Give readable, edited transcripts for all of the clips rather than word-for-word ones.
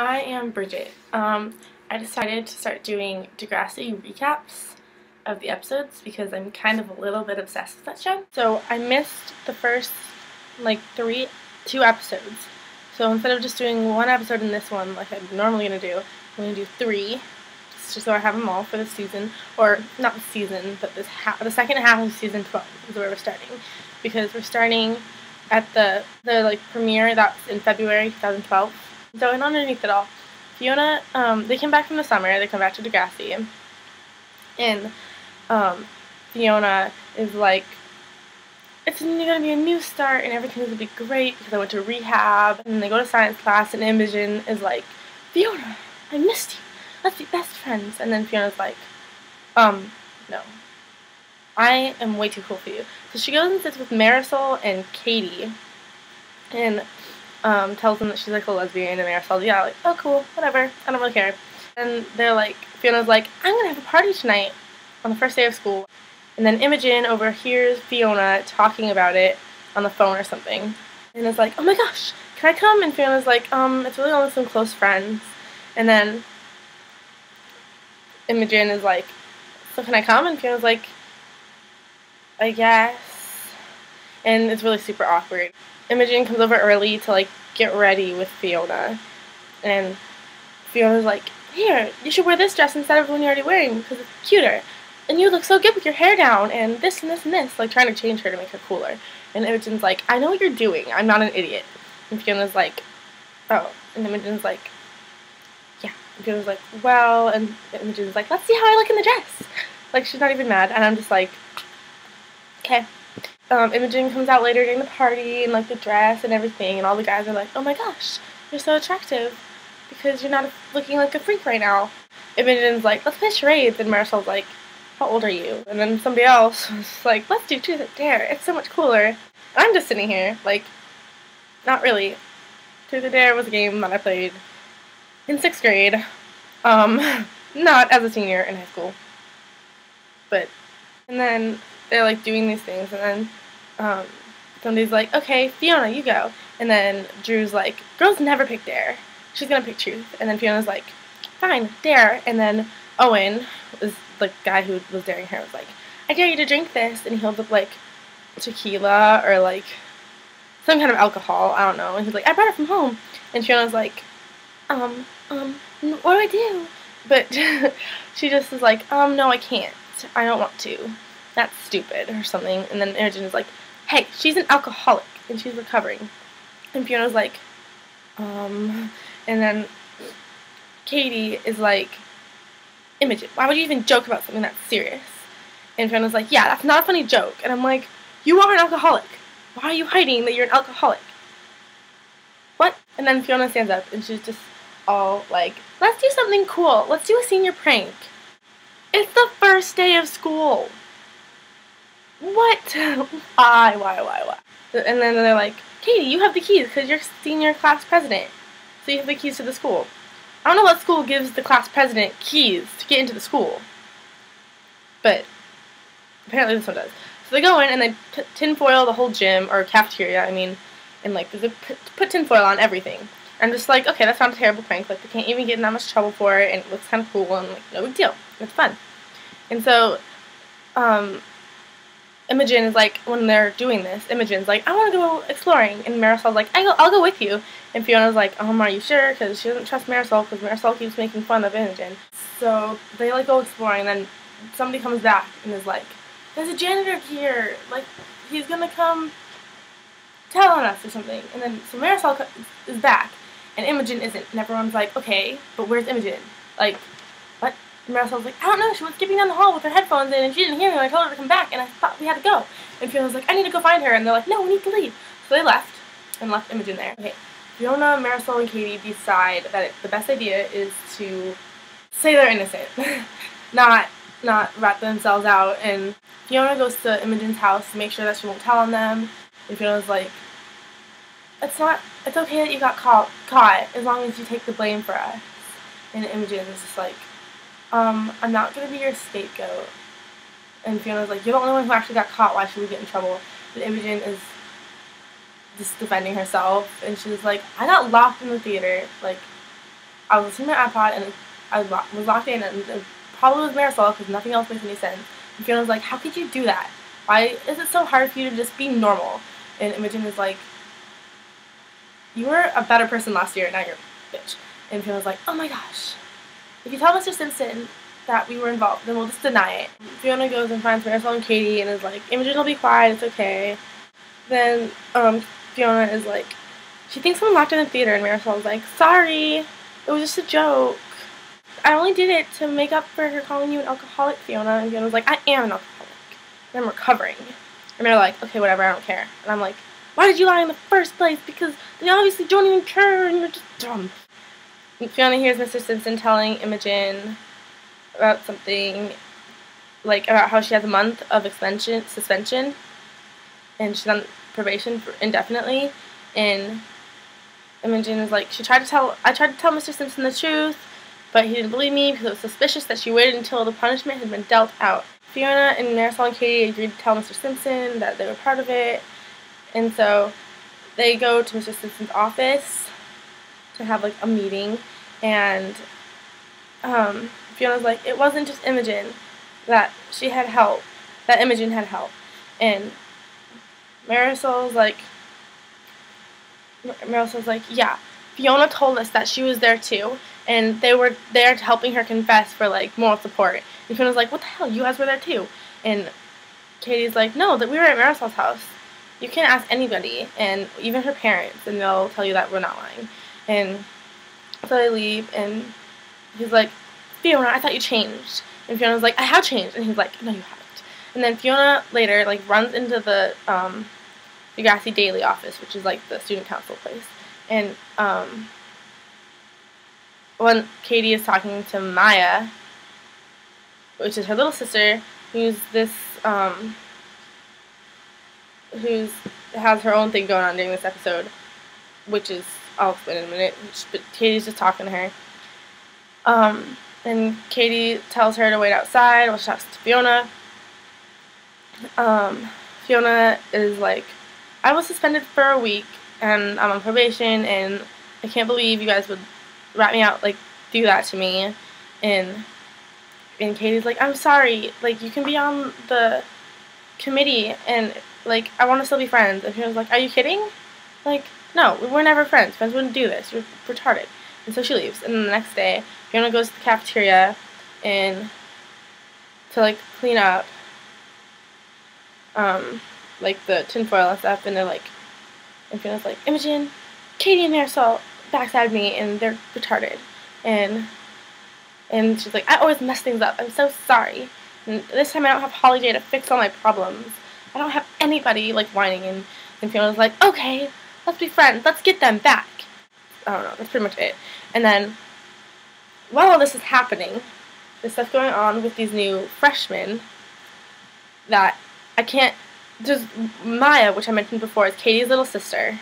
I am Bridget. I decided to start doing Degrassi recaps of the episodes because I'm kind of a little bit obsessed with that show. So I missed the first two episodes. So instead of just doing one episode in this one like I'm normally going to do, I'm going to do three just so I have them all for the season, or not the season, but the second half of season 12 is where we're starting, because we're starting at the premiere that's in February 2012. So, and underneath it all, Fiona, they came back from the summer, they come back to Degrassi, and Fiona is like, it's going to be a new start and everything's going to be great because I went to rehab, and they go to science class, and Imogen is like, Fiona, I missed you, let's be best friends. And then Fiona's like, no, I am way too cool for you. So she goes and sits with Marisol and Katie, and tells them that she's like a lesbian, and Marisol's, yeah, like, oh cool, whatever, I don't really care. And they're like, Fiona's like, I'm gonna have a party tonight on the first day of school. And then Imogen overhears Fiona talking about it on the phone or something, and is like, oh my gosh, can I come? And Fiona's like, it's really only some close friends. And then Imogen is like, so can I come? And Fiona's like, I guess. And it's really super awkward. Imogen comes over early to like get ready with Fiona, and Fiona's like, here, you should wear this dress instead of the one you're already wearing because it's cuter, and you look so good with your hair down, and this and this and this, like trying to change her to make her cooler. And Imogen's like, I know what you're doing, I'm not an idiot. And Fiona's like, oh. And Imogen's like, yeah. And Fiona's like, well. And Imogen's like, let's see how I look in the dress. Like, she's not even mad, and I'm just like, okay. Imogen comes out later during the party and like the dress and everything, and all the guys are like, oh my gosh, you're so attractive because you're not looking like a freak right now. Imogen's like, let's play charades, and Marisol's like, how old are you? And then somebody else was like, let's do Truth or Dare, it's so much cooler. And I'm just sitting here like, not really. Truth or Dare was a game that I played in 6th grade, not as a senior in high school, but, and then they're like doing these things, and then somebody's like, okay, Fiona, you go. And then Drew's like, girls never pick Dare, she's gonna pick Truth. And then Fiona's like, fine, Dare. And then Owen, was the guy who was daring her, was like, I dare you to drink this. And he holds up like tequila or like some kind of alcohol, I don't know. And he's like, I brought it from home. And Fiona's like, what do I do? But she just is like, no, I can't, I don't want to, that's stupid or something. And then Imogen is like, hey, she's an alcoholic and she's recovering. And Fiona's like, and then Katie is like, Imogen, why would you even joke about something that's serious? And Fiona's like, yeah, that's not a funny joke. And I'm like, you are an alcoholic. Why are you hiding that you're an alcoholic? What? And then Fiona stands up and she's just all like, let's do something cool. Let's do a senior prank. It's the first day of school. What? Why? And then they're like, Katie, you have the keys because you're senior class president, so you have the keys to the school. I don't know what school gives the class president keys to get into the school, but apparently this one does. So they go in and they tinfoil the whole gym, or cafeteria, I mean, and like they put tinfoil on everything. I'm just like, okay, that's not a terrible prank. Like, they can't even get in that much trouble for it, and it looks kind of cool, and like, no big deal. It's fun. And so, Imogen is like, when they're doing this, Imogen's like, I want to go exploring. And Marisol's like, I'll go with you. And Fiona's like, are you sure? Because she doesn't trust Marisol, because Marisol keeps making fun of Imogen. So they like go exploring, and then somebody comes back and is like, there's a janitor here. Like, he's going to come tell on us or something. And then, so Marisol is back, and Imogen isn't. And everyone's like, okay, but where's Imogen? Like, what? And Marisol's like, I don't know, she was skipping down the hall with her headphones in, and she didn't hear me when I told her to come back, and I thought we had to go. And Fiona's like, I need to go find her. And they're like, no, we need to leave. So they left, and left Imogen there. Okay, Fiona, Marisol, and Katie decide that the best idea is to say they're innocent. not rat themselves out. And Fiona goes to Imogen's house to make sure that she won't tell on them. And Fiona's like, it's okay that you got caught as long as you take the blame for us. And Imogen is just like, I'm not going to be your scapegoat. And Fiona's like, you're the only one who actually got caught, why should we get in trouble? And Imogen is just defending herself, and she's like, I got locked in the theater, like, I was listening to my iPod, and I was locked in, and it probably was Marisol, because nothing else makes any sense. And Fiona was like, how could you do that? Why is it so hard for you to just be normal? And Imogen was like, you were a better person last year, now you're a bitch. And Fiona was like, oh my gosh. If you tell Mr. Simpson that we were involved, then we'll just deny it. Fiona goes and finds Marisol and Katie and is like, Imogen will be quiet, it's okay. Then Fiona is like, she thinks someone locked in the theater, and Marisol's like, sorry, it was just a joke. I only did it to make up for her calling you an alcoholic, Fiona. And Fiona was like, I am an alcoholic, and I'm recovering. And they're like, okay, whatever, I don't care. And I'm like, why did you lie in the first place? Because they obviously don't even care, and you're just dumb. And Fiona hears Mr. Simpson telling Imogen about something, like about how she has a month of suspension, and she's on probation for indefinitely. And Imogen is like, I tried to tell Mr. Simpson the truth, but he didn't believe me because it was suspicious that she waited until the punishment had been dealt out. Fiona and Marisol and Katie agreed to tell Mr. Simpson that they were part of it, and so they go to Mr. Simpson's office to have like a meeting, and Fiona's like, it wasn't just Imogen, that she had help, that Imogen had help. And Marisol's like, yeah, Fiona told us that she was there too, and they were there helping her confess for like moral support. And Fiona's like, what the hell, you guys were there too? And Katie's like, no, that we were at Marisol's house. You can ask anybody, and even her parents, and they'll tell you that we're not lying. And so they leave, and he's like, Fiona, I thought you changed. And Fiona's like, I have changed. And he's like, no, you haven't. And then Fiona later like runs into the Degrassi Daily office, which is like the student council place. And when Katie is talking to Maya, which is her little sister, who has her own thing going on during this episode, which is, I'll explain in a minute, but Katie's just talking to her. And Katie tells her to wait outside while she talks to Fiona. Fiona is like, I was suspended for a week, and I'm on probation, and I can't believe you guys would rat me out, like, do that to me. And Katie's like, I'm sorry, like, you can be on the committee, and, like, I want to still be friends. And Fiona's like, are you kidding? Like, no, we're never friends. Friends wouldn't do this. You're retarded. And so she leaves. And then the next day, Fiona goes to the cafeteria and to, like, clean up, like, the tinfoil and stuff, and they're like, and Fiona's like, Imogen, Katie and Marisol backstabbed me, and they're retarded. And she's like, I always mess things up. I'm so sorry. And this time I don't have Holiday to fix all my problems. I don't have anybody, like, whining. And Fiona's like, okay, let's be friends. Let's get them back. I don't know. That's pretty much it. And then, while all this is happening, there's stuff going on with these new freshmen that I can't. There's Maya, which I mentioned before, is Katie's little sister.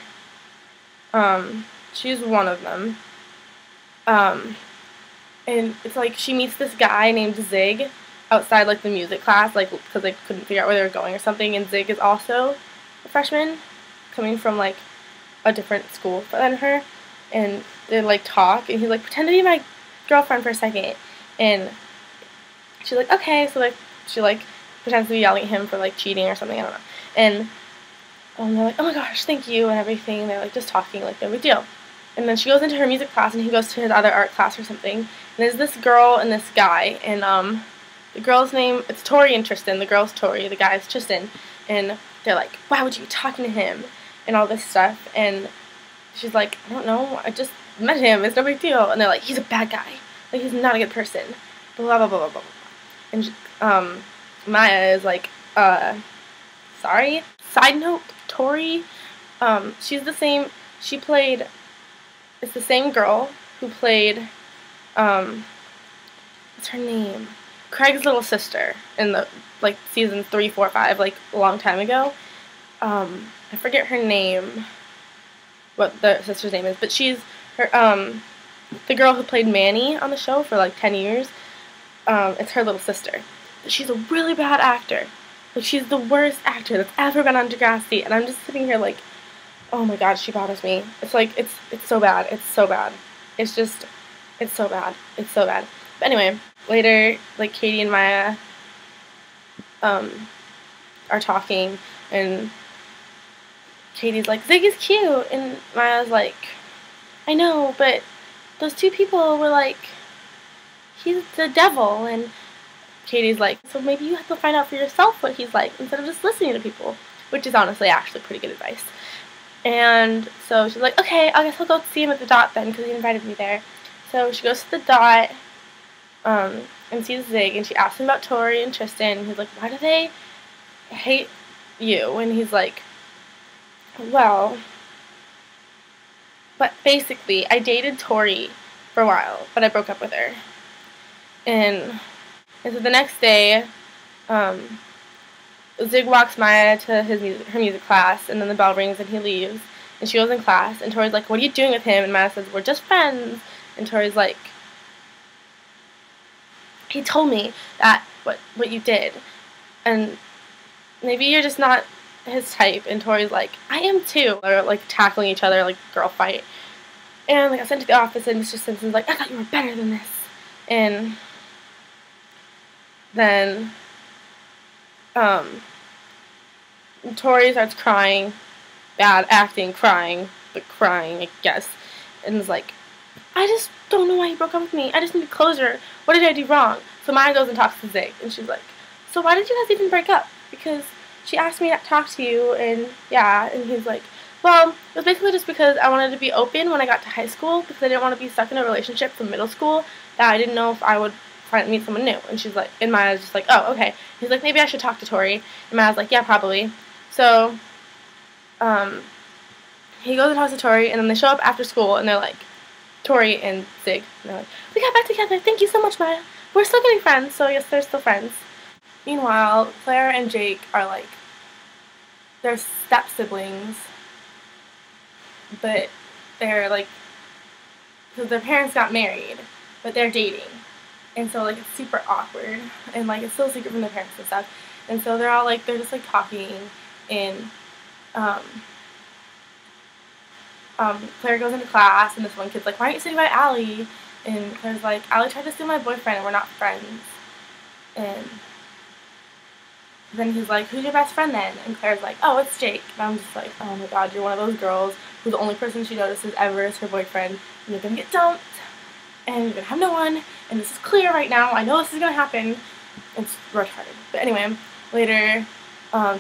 She's one of them. And it's like she meets this guy named Zig outside, like, the music class, like, because they couldn't figure out where they were going or something. And Zig is also a freshman, coming from, like, a different school than her. And they, like, talk, and he's like, pretend to be my girlfriend for a second. And she's like, okay. So, like, she, like, pretends to be yelling at him for, like, cheating or something, I don't know. And they're like, oh my gosh, thank you, and everything. And they're, like, just talking, like, no big deal. And then she goes into her music class, and he goes to his other art class or something. And there's this girl and this guy, and the girl's name, it's Tori and Tristan. The girl's Tori, the guy's Tristan. And they're like, why would you be talking to him? And all this stuff. And she's like, I don't know, I just met him, it's no big deal. And they're like, he's a bad guy. Like, he's not a good person. Blah, blah, blah, blah, blah, blah. And she, Maya is like, sorry? Side note, Tori, she's the same, it's the same girl who played, what's her name? Craig's little sister in the, like, season 3, 4, 5, like, a long time ago. I forget her name, what the sister's name is, but she's her, the girl who played Manny on the show for, like, 10 years. It's her little sister. But she's a really bad actor. Like, she's the worst actor that's ever been on Degrassi, and I'm just sitting here like, oh my god, she bothers me. It's like, it's so bad. It's so bad. It's just, It's so bad. It's so bad. But anyway, later, like, Katie and Maya are talking, and Katie's like, Zig is cute, and Maya's like, I know, but those two people were like, he's the devil, and Katie's like, so maybe you have to find out for yourself what he's like instead of just listening to people, which is honestly actually pretty good advice. And so she's like, okay, I guess I'll go see him at the Dot then, because he invited me there. So she goes to the Dot, and sees Zig, and she asks him about Tori and Tristan, and he's like, why do they hate you? And he's like, well, but basically, I dated Tori for a while, but I broke up with her. And so the next day, Zig walks Maya to her music class, and then the bell rings, and he leaves, and she goes in class, and Tori's like, what are you doing with him? And Maya says, we're just friends. And Tori's like, he told me that what you did, and maybe you're just not his type. And Tori's like, I am too. They're like tackling each other like girl fight. And like I sent to the office, and Mr. Simpson's like, I thought you were better than this. And then Tori starts crying, bad acting, crying, but crying, I guess, and is like, I just don't know why you broke up with me. I just need closure. What did I do wrong? So Maya goes and talks to Zig, and she's like, so why did you guys even break up? Because she asked me to talk to you, and yeah, and he's like, well, it was basically just because I wanted to be open when I got to high school, because I didn't want to be stuck in a relationship from middle school that I didn't know if I would meet someone new. And she's like, and Maya's just like, oh, okay. He's like, maybe I should talk to Tori. And Maya's like, yeah, probably. So, he goes and talks to Tori, and then they show up after school, and they're like, Tori and Zig, and they're like, we got back together, thank you so much, Maya. We're still getting friends, so yes, they're still friends. Meanwhile, Claire and Jake are like, they're step-siblings, but they're like, because their parents got married, but they're dating. And so, like, it's super awkward, and, like, it's still a secret from their parents and stuff. And so they're all, like, they're just, like, talking, and, Claire goes into class, and this one kid's like, why aren't you sitting by Allie? And Claire's like, Allie tried to steal my boyfriend, and we're not friends. And then he's like, who's your best friend then? And Claire's like, oh, it's Jake. And I'm just like, oh my god, you're one of those girls who the only person she notices ever is her boyfriend, and you're gonna get dumped, and you're gonna have no one, and this is clear right now, I know this is gonna happen. It's retarded. But anyway, later,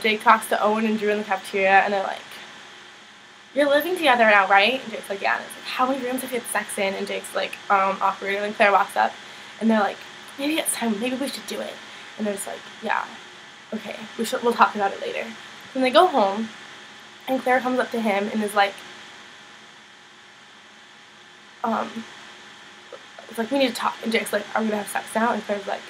Jake talks to Owen and Drew in the cafeteria, and they're like, you're living together now, right? And Jake's like, yeah. And it's like, how many rooms have you had sex in? And Jake's like, awkward. And then Claire walks up, and they're like, maybe it's time, maybe we should do it. And they're just like, yeah, okay, we'll talk about it later. Then they go home, and Claire comes up to him and is like, it's like, we need to talk. And Jake's like, are we gonna have sex now? And Claire's like,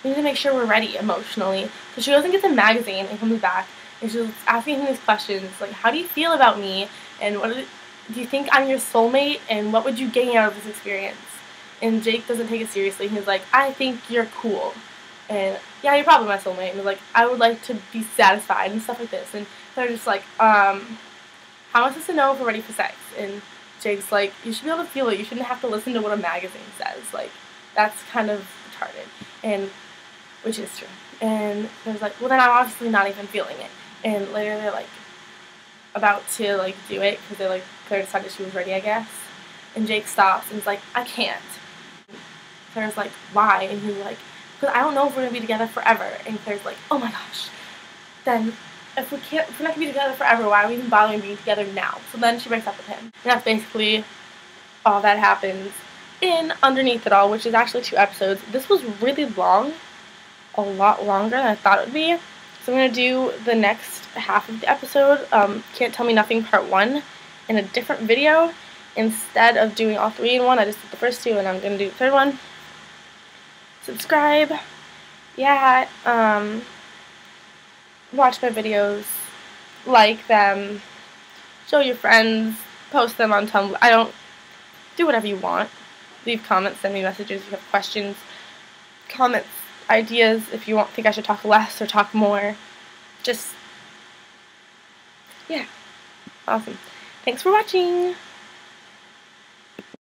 we need to make sure we're ready emotionally. So she goes and gets a magazine and comes back, and she's asking him these questions, like, how do you feel about me? And do you think I'm your soulmate? And what would you gain out of this experience? And Jake doesn't take it seriously. He's like, I think you're cool. And yeah, you're probably my soulmate. And he's like, I would like to be satisfied and stuff like this. And they're just like, how am I supposed to know if we're ready for sex? And Jake's like, you should be able to feel it. You shouldn't have to listen to what a magazine says. Like, that's kind of retarded. And, which is true. And I was like, well, then I'm obviously not even feeling it. And later they're like, about to like do it, because they like, Claire decided she was ready, I guess. And Jake stops and is like, I can't. Claire's like, why? And he's like, because I don't know if we're gonna be together forever. And Claire's like, oh my gosh, then if we're not gonna be together forever, why are we even bothering being together now? So then she breaks up with him. And that's basically all that happens in Underneath It All, which is actually 2 episodes. This was really long, a lot longer than I thought it would be. So I'm going to do the next half of the episode, Can't Tell Me Nothing Part 1, in a different video. Instead of doing all 3 in one, I just did the first 2, and I'm going to do the 3rd one. Subscribe. Yeah, watch my videos, like them, show your friends, post them on Tumblr. Do whatever you want. Leave comments, send me messages if you have questions, comments, ideas if you think I should talk less or talk more. Just, yeah. Awesome. Thanks for watching.